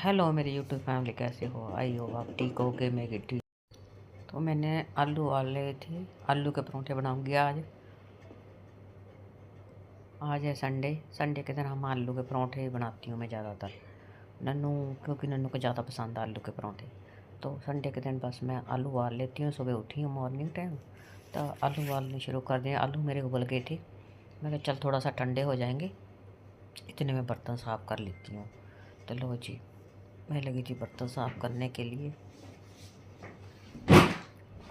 Hello मेरी YouTube family, कैसे हो? आई हो आप ठीक हो गए? मैं ठीक। तो मैंने आलू वाले थे, आलू के परोठे बनाऊंगी आज। आज है संडे। संडे के दिन हम आलू के परोठे ही बनाती हूँ मैं ज़्यादातर। नन्नू, क्योंकि नन्नू को ज़्यादा पसंद है आलू के परोठे। तो संडे के दिन बस मैं आलू उबाल लेती हूँ। सुबह उठी हूँ मॉर्निंग टाइम, तो आलू उबालने शुरू कर दिए। आलू मेरे उबल गए थे। मैं कहा चल थोड़ा सा ठंडे हो जाएंगे, इतने में बर्तन साफ़ कर लेती हूँ। तो लो जी, मैं लगी थी बर्तन साफ़ करने के लिए।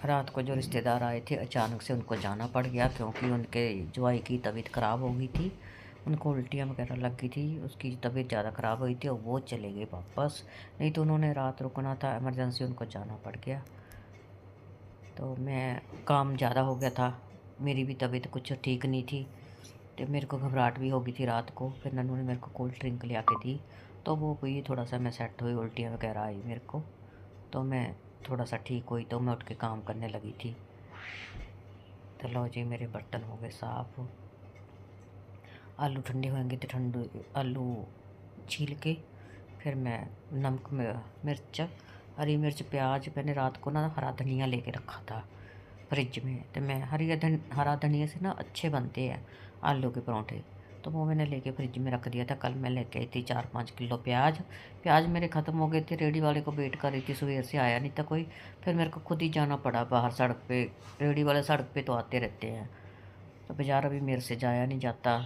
रात को जो रिश्तेदार आए थे अचानक से उनको जाना पड़ गया, क्योंकि उनके जुआई की तबीयत ख़राब हो गई थी। उनको उल्टियाँ वगैरह लग गई थी, उसकी तबीयत ज़्यादा ख़राब हुई थी और वो चले गए वापस। नहीं तो उन्होंने रात रुकना था, इमरजेंसी उनको जाना पड़ गया। तो मैं काम ज़्यादा हो गया था, मेरी भी तबीयत कुछ ठीक नहीं थी। तो मेरे को घबराहट भी हो गई थी रात को। फिर नन्नू ने मेरे को कोल्ड ड्रिंक ले आके दी, तो वो पी, थोड़ा सा मैं सेट हुई। उल्टियाँ वगैरह आई मेरे को, तो मैं थोड़ा सा ठीक हुई, तो मैं उठ के काम करने लगी थी। तो लो जी, मेरे बर्तन हो गए साफ़। आलू ठंडे होंगे तो ठंडू आलू छील के फिर मैं नमक में मिर्च, हरी मिर्च, प्याज, मैंने रात को ना हरा धनिया लेके रखा था फ्रिज में। तो मैं हरा धनिया से ना अच्छे बनते हैं आलू के परोठे। तो वो मैंने लेके फ्रिज में रख दिया था। कल मैं लेके आई थी 4-5 किलो प्याज। प्याज मेरे ख़त्म हो गए थे, रेडी वाले को वेट कर रही थी, सुबह से आया नहीं था कोई। फिर मेरे को खुद ही जाना पड़ा बाहर सड़क पे। रेडी वाले सड़क पे तो आते रहते हैं, तो बाज़ार अभी मेरे से जाया नहीं जाता।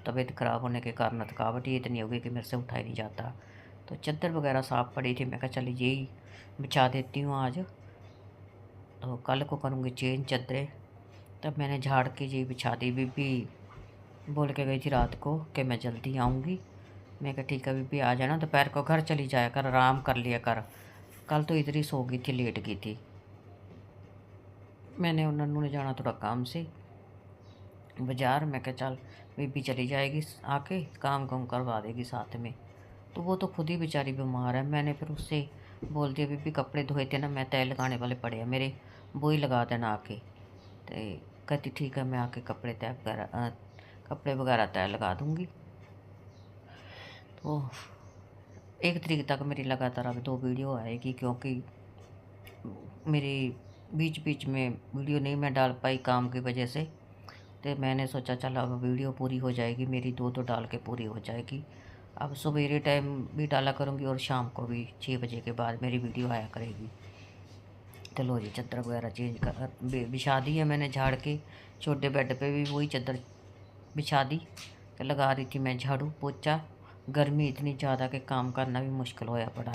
तबीयत ख़राब होने के कारण थकावट ही इतनी हो गई कि मेरे से उठा ही नहीं जाता। तो चादर वगैरह साफ़ पड़ी थी, मैं कहा चल यही बिछा देती हूँ आज, तो कल को करूँगी चेंज चादरें। तब मैंने झाड़ के यही बिछा दी। बीबी बोल के गई थी रात को कि मैं जल्दी आऊँगी। मैं कहा ठीक है बीबी, आ जाना, दोपहर को घर चली जाया कर, आराम कर लिया कर। कल तो इधर ही सो गई थी, लेट गई थी। मैंने और नन्नू ने जाना थोड़ा काम से बाज़ार। मैं कहा चल बीबी चली जाएगी, आके काम कम करवा देगी साथ में। तो वो तो खुद ही बेचारी बीमार है। मैंने फिर उससे बोल दिया बीबी कपड़े धोए थे ना, मैं तय लगाने वाले पड़े हैं मेरे, वो ही लगा देना आके। तो कहती ठीक है, मैं आके कपड़े वगैरह तय लगा दूँगी। तो 1 तारीख तक मेरी लगातार अब 2 वीडियो आएगी, क्योंकि मेरी बीच बीच में वीडियो नहीं मैं डाल पाई काम की वजह से। तो मैंने सोचा चल अब वीडियो पूरी हो जाएगी मेरी, 2 तो डाल के पूरी हो जाएगी। अब सवेरे टाइम भी डाला करूँगी और शाम को भी 6 बजे के बाद मेरी वीडियो आया करेगी। तो लो जी, चादर वगैरह चेंज कर बिछा दी है मैंने झाड़ के। छोटे बेड पे भी वही चादर बिछा दी। तो लगा रही थी मैं झाड़ू पोछा। गर्मी इतनी ज़्यादा कि काम करना भी मुश्किल होया पड़ा।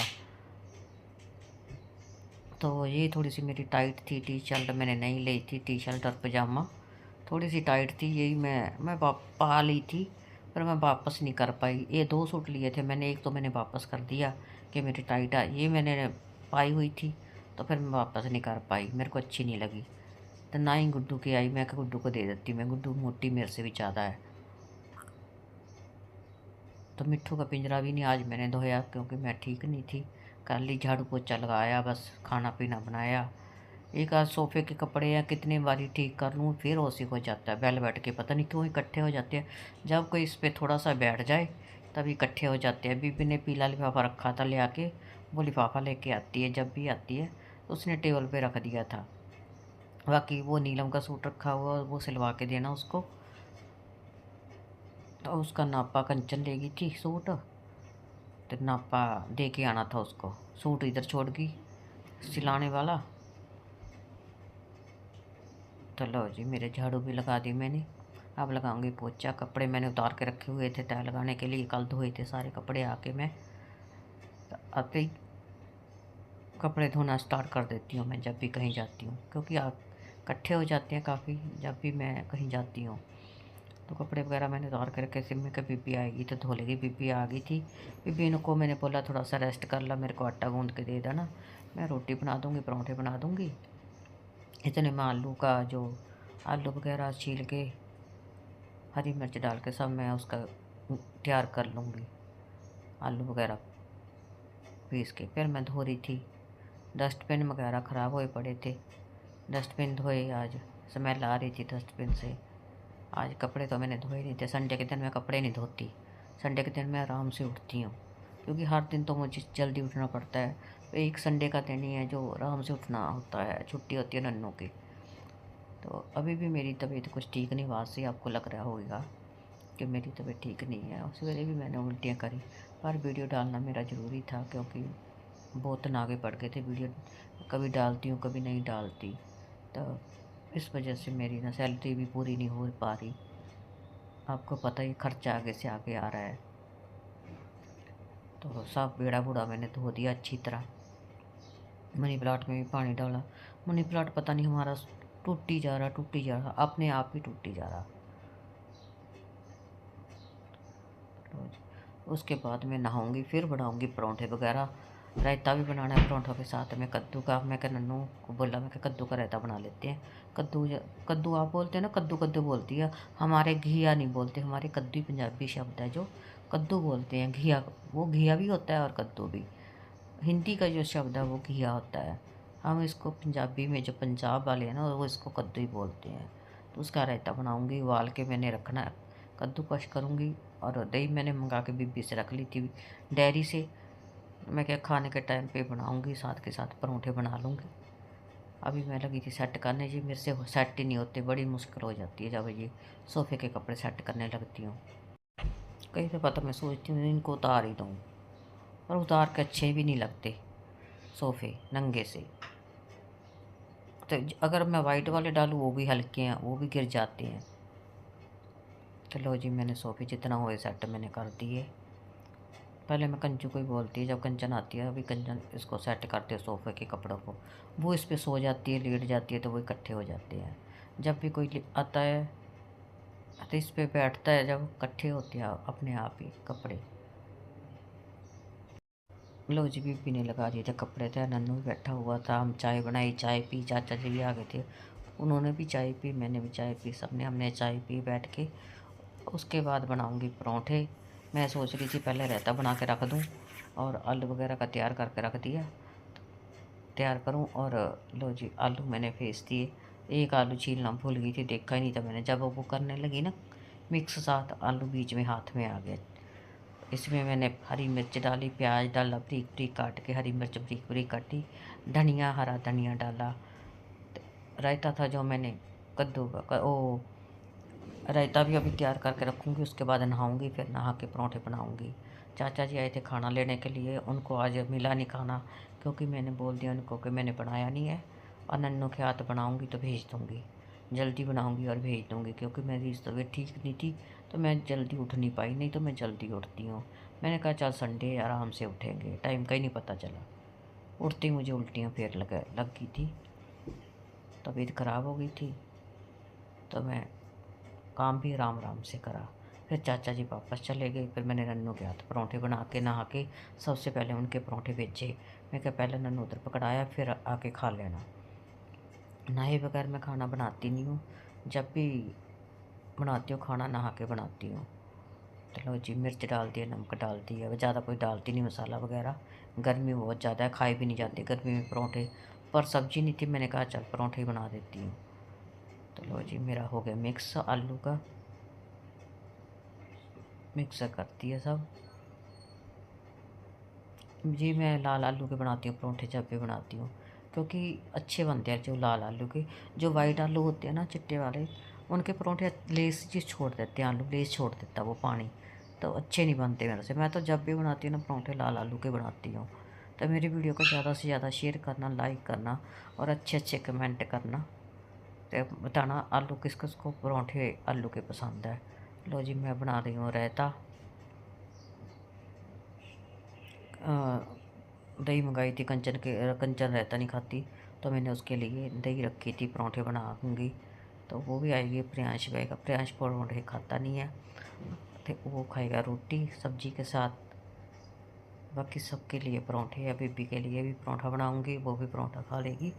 तो ये थोड़ी सी मेरी टाइट थी टी शर्ट, मैंने नहीं ली थी टी शर्ट और पजामा, थोड़ी सी टाइट थी। यही मैं पा ली थी, पर मैं वापस नहीं कर पाई। ये 2 सूट लिए थे मैंने, एक तो मैंने वापस कर दिया कि मेरी टाइट है, ये मैंने पाई हुई थी, तो फिर मैं वापस नहीं कर पाई, मेरे को अच्छी नहीं लगी। तो ना ही गुड्डू की आई, मैं क्या गुड्डू को दे देती, मैं गुड्डू मोटी मेरे से भी ज़्यादा है। तो मिट्ठू का पिंजरा भी नहीं आज मैंने धोया, क्योंकि मैं ठीक नहीं थी। कल ही झाड़ू पोछा लगाया, बस खाना पीना बनाया। एक आध सोफ़े के कपड़े हैं, कितनी बारी ठीक कर लूँ फिर उसी हो जाता है। बैल बैठ के पता नहीं क्यों इकट्ठे हो जाते हैं। जब कोई इस पर थोड़ा सा बैठ जाए तभी इकट्ठे हो जाते हैं। बीबी ने पीला लिफाफा रखा था ले आके, वो लिफाफा लेके आती है जब भी आती है, तो उसने टेबल पे रख दिया था। बाकी वो नीलम का सूट रखा हुआ, वो सिलवा के देना उसको। तो उसका नापा कंचन लेगी थी सूट, तो नापा दे के आना था उसको। सूट इधर छोड़ गई सिलाने वाला। तो लो जी, मेरे झाड़ू भी लगा दी मैंने। अब लगाऊंगी पोछा। कपड़े मैंने उतार के रखे हुए थे तय लगाने के लिए, कल धोए थे सारे कपड़े आके। मैं आते ही कपड़े धोना स्टार्ट कर देती हूँ मैं जब भी कहीं जाती हूँ, क्योंकि आप इकट्ठे हो जाते हैं काफ़ी जब भी मैं कहीं जाती हूँ। तो कपड़े वगैरह मैंने उतार के रखे। सिम में कि बीबी आएगी तो धो लेगी। बीबी आ गई थी। बीबी को मैंने बोला थोड़ा सा रेस्ट कर ला, मेरे को आटा गूँध के दे देना, मैं रोटी बना दूँगी, पराँठे बना दूँगी। इतने में आलू का जो आलू वगैरह छील के हरी मिर्च डाल के सब मैं उसका तैयार कर लूँगी, आलू वगैरह पीस के। फिर मैं धो रही थी। डस्टबिन वगैरह ख़राब हुए पड़े थे, डस्टबिन धोए आज। स्मेल आ रही थी डस्टबिन से। आज कपड़े तो मैंने धोए नहीं थे। संडे के दिन मैं कपड़े नहीं धोती, संडे के दिन मैं आराम से उठती हूँ। क्योंकि हर दिन तो मुझे जल्दी उठना पड़ता है। तो एक संडे का दिन ही है जो आराम से उठना होता है, छुट्टी होती है नन्नों की। तो अभी भी मेरी तबीयत कुछ ठीक नहीं, आवाज़ से आपको लग रहा होगा कि मेरी तबीयत ठीक नहीं है। उस वेले भी मैंने उल्टियाँ करी, पर वीडियो डालना मेरा ज़रूरी था क्योंकि बहुत नागे पड़ गए थे। वीडियो कभी डालती हूँ, कभी नहीं डालती, तो इस वजह से मेरी ना सैलरी भी पूरी नहीं हो पा रही। आपको पता ही, खर्चा आगे से आगे आ रहा है। तो सब बेड़ा बूढ़ा मैंने धो दिया अच्छी तरह। मनी प्लांट में भी पानी डाला। मनी प्लांट पता नहीं हमारा टूटी जा रहा, टूटी जा रहा, अपने आप ही टूटी जा रहा। तो उसके बाद मैं नहाऊंगी, फिर बनाऊंगी परोंठे वगैरह। रायता भी बनाना है परोंठों के साथ में, कद्दू का। मैं क्या नन्नू को बोला, मैं कद्दू का रायता बना लेते हैं। कद्दू आप बोलते हैं ना, कद्दू कद्दू बोलती है। हमारे घिया नहीं बोलते, हमारे कद्दू ही पंजाबी शब्द है जो कद्दू बोलते हैं। घिया, वो घिया भी होता है और कद्दू भी। हिंदी का जो शब्द है वो घिया होता है। हम इसको पंजाबी में, जो पंजाब वाले हैं ना, वो इसको कद्दू ही बोलते हैं। तो उसका रायता बनाऊंगी, उबाल के मैंने रखना है। कद्दूकश करूँगी। और दही मैंने मंगा के बीबी से रख ली थी, डेयरी से। मैं क्या खाने के टाइम पे बनाऊंगी, साथ के साथ परोंठे बना लूँगी। अभी मैं लगी थी सेट करने जी, मेरे से सेट ही नहीं होते, बड़ी मुश्किल हो जाती है जब ये सोफ़े के कपड़े सेट करने लगती हूँ। कई दफ़ा तो मैं सोचती हूँ इनको उतार ही दूँ, और उतार के अच्छे भी नहीं लगते सोफ़े नंगे से। तो अगर मैं वाइट वाले डालूँ वो भी हल्के हैं, वो भी गिर जाते हैं। चलो जी, मैंने सोफ़े जितना हुए सेट मैंने कर दिए। पहले मैं कंचू को ही बोलती है, जब कंचन आती है, अभी कंचन इसको सेट करते हैं सोफ़े के कपड़ों को। वो इस पे सो जाती है, लेट जाती है, तो वो इकट्ठे हो जाते हैं। जब भी कोई आता है तो इस पे बैठता है, जब इकट्ठे होते हैं अपने आप ही कपड़े। लो जी, भी पीने लगा दिए थे कपड़े। थे नन्नू भी बैठा हुआ था, हम चाय बनाई, चाय पी, चाचा जी भी आ गए थे, उन्होंने भी चाय पी, मैंने भी चाय पी, सबने हमने चाय पी बैठ के। उसके बाद बनाऊंगी परोंठे। मैं सोच रही थी पहले रायता बना के रख दूं और आलू वगैरह का तैयार करके रख दिया, तैयार करूं। और लो जी, आलू मैंने भेज दिए। एक आलू छीलना भूल गई थी, देखा ही नहीं था मैंने। जब वो करने लगी ना मिक्स, साथ आलू बीच में हाथ में आ गया। इसमें मैंने हरी मिर्च डाली, प्याज डाला बारीक बारीक काट के, हरी मिर्च बारीक बारीक काटी, धनिया, हरा धनिया डाला। रायता था जो मैंने कद्दू का, ओ रायता भी अभी तैयार करके रखूँगी। उसके बाद नहाऊँगी, फिर नहा के परोंठे बनाऊँगी। चाचा जी आए थे खाना लेने के लिए, उनको आज मिला नहीं खाना, क्योंकि मैंने बोल दिया उनको कि मैंने बनाया नहीं है। और नन्नों के हाथ बनाऊँगी तो भेज दूँगी, जल्दी बनाऊँगी और भेज दूँगी, क्योंकि मेरी तबीयत ठीक नहीं थी तो मैं जल्दी उठ नहीं पाई, नहीं तो मैं जल्दी उठती हूँ। मैंने कहा चल संडे आराम से उठेंगे, टाइम का ही नहीं पता चला। उठते ही मुझे उल्टियाँ फिर लग गई थी, तबीयत ख़राब हो गई थी। तो मैं काम भी आराम आराम से करा। फिर चाचा जी वापस चले गए, फिर मैंने नन्नू के हाथ परोंठे बना के, नहा के सबसे पहले उनके परोंठे भेजे। मैं क्या पहले नन्नू उधर पकड़ाया, फिर आके खा लेना। नहाए बगैर मैं खाना बनाती नहीं हूँ, जब भी बनाती हूँ खाना नहा के बनाती हूँ। चलो जी, मिर्च डाल दिया, नमक डाल दिया, ज़्यादा कोई डालती नहीं मसाला वगैरह। गर्मी बहुत ज़्यादा है, खाए भी नहीं जाते गर्मी में परोंठे। पर सब्जी नहीं थी, मैंने कहा चल परोंठे ही बना देती हूँ। तो लो जी, मेरा हो गया मिक्स आलू का, मिक्सर करती है सब जी। मैं लाल आलू के बनाती हूँ परोंठे, जब भी बनाती हूँ, क्योंकि अच्छे बनते हैं जो लाल आलू के। जो वाइट आलू होते हैं ना, चिट्टे वाले, उनके परोंठे लेस चीज़ छोड़ देते हैं, आलू लेस छोड़ देता है वो पानी, तो अच्छे नहीं बनते मेरे से। मैं तो जब भी बनाती हूँ ना परोंठे, लाल आलू के बनाती हूँ। तो मेरी वीडियो को ज़्यादा से ज़्यादा शेयर करना, लाइक करना, और अच्छे अच्छे कमेंट करना, तो बताना आलू किस किस को परोंठे आलू के पसंद है। लो जी, मैं बना रही हूँ रायता। दही मंगाई थी, कंचन रहता नहीं खाती, तो मैंने उसके लिए दही रखी थी, परोंठे बनाऊंगी। तो वो भी आएगी, प्रियांश भी आएगा। प्रियांश परोंठे खाता नहीं है, तो वो खाएगा रोटी सब्जी के साथ। बाकी सबके लिए परोंठे है, बीबी के लिए भी परोंठा बनाऊंगी, वो भी परोंठा खा लेगी।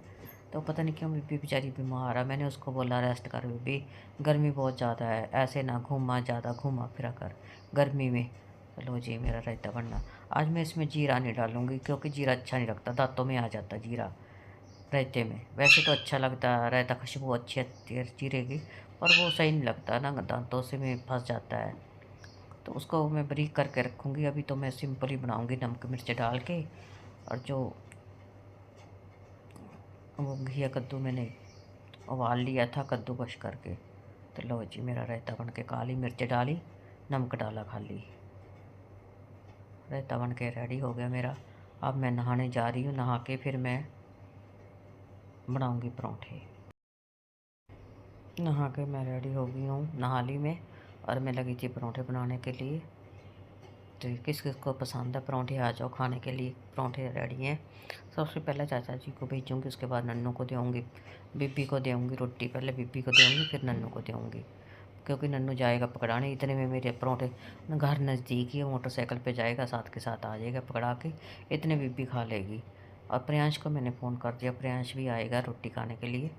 तो पता नहीं क्यों बीबी बेचारी बीमार है। मैंने उसको बोला रेस्ट कर बीबी, गर्मी बहुत ज़्यादा है, ऐसे ना ज़्यादा घूमा फिरा कर गर्मी में। चलो जी, मेरा रायता बनना। आज मैं इसमें जीरा नहीं डालूंगी, क्योंकि जीरा अच्छा नहीं लगता, दांतों में आ जाता जीरा रायते में। वैसे तो अच्छा लगता है रायता, खुशबू अच्छी आती है जीरे की, पर वो सही नहीं लगता ना, दांतों से में फंस जाता है। तो उसको मैं बारीक करके रखूँगी। अभी तो मैं सिंपल ही बनाऊँगी नमक मिर्च डाल के। और जो वो घिया कद्दू मैंने उबाल लिया था कद्दूकस करके। तो लो जी मेरा रायता बन के, काली मिर्च डाली, नमक डाला खाली, रायता बन के रेडी हो गया मेरा। अब मैं नहाने जा रही हूँ, नहा के फिर मैं बनाऊँगी परोंठे। नहा के मैं रेडी हो गई हूँ, नहा ली मैं, और मैं लगी थी परोंठे बनाने के लिए। तो किस किस को पसंद है परोंठे, आ जाओ खाने के लिए, परोंठे रेडी हैं। सबसे पहले चाचा जी को भेजूँगी, उसके बाद नन्नू को दूँगी, बीबी को दूँगी रोटी, पहले बीबी को दूँगी फिर नन्नू को दूँगी, क्योंकि नन्नू जाएगा पकड़ाने। इतने में मेरे परोंठे, घर नज़दीक ही है, मोटरसाइकिल पे जाएगा, साथ के साथ आ जाएगा पकड़ा के, इतने बीबी खा लेगी। और प्रियांश को मैंने फ़ोन कर दिया, प्रियांश भी आएगा रोटी खाने के लिए।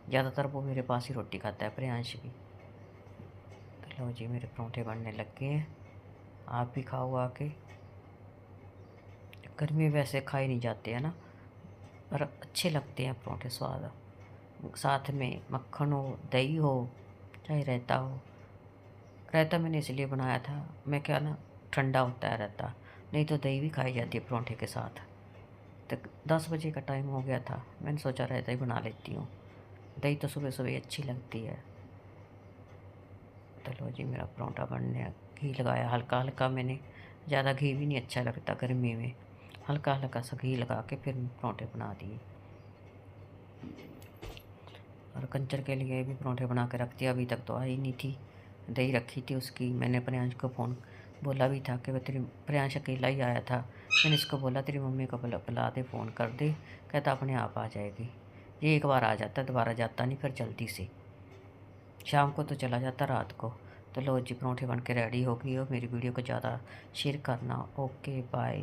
ज़्यादातर वो मेरे पास ही रोटी खाता है प्रियांश भी। तो लो जी मेरे परोंठे बनने लग गए हैं, आप भी खाओ आके। गर्मी में वैसे खाए नहीं जाते हैं ना, पर अच्छे लगते हैं परोंठे, स्वाद। साथ में मक्खन हो, दही हो, चाहे रायता हो। रायता मैंने इसलिए बनाया था, मैं क्या ना, ठंडा होता है रायता, नहीं तो दही भी खाई जाती है परोंठे के साथ। तो 10 बजे का टाइम हो गया था, मैंने सोचा रायता ही बना लेती हूँ, दही तो सुबह सुबह अच्छी लगती है। तो लो जी मेरा परोंठा बनने, घी लगाया हल्का हल्का मैंने, ज़्यादा घी भी नहीं अच्छा लगता गर्मी में, हल्का हल्का सा घी लगा के फिर परोंठे बना दिए। और कंचर के लिए भी परोंठे बना के रख दिया, अभी तक तो आई नहीं थी, दही रखी थी उसकी। मैंने प्रियांश को फ़ोन बोला भी था कि वह तेरी, प्रियांश अकेला ही आया था, मैंने इसको बोला तेरी मम्मी को बुला दे, फ़ोन कर दे, कहता अपने आप आ जाएगी। ये एक बार आ जाता है, दोबारा जाता नहीं, फिर जल्दी से शाम को तो चला जाता, रात को। तो लो जी परोंठे बन के रेडी हो गई हो। मेरी वीडियो को ज़्यादा शेयर करना। Okay bye.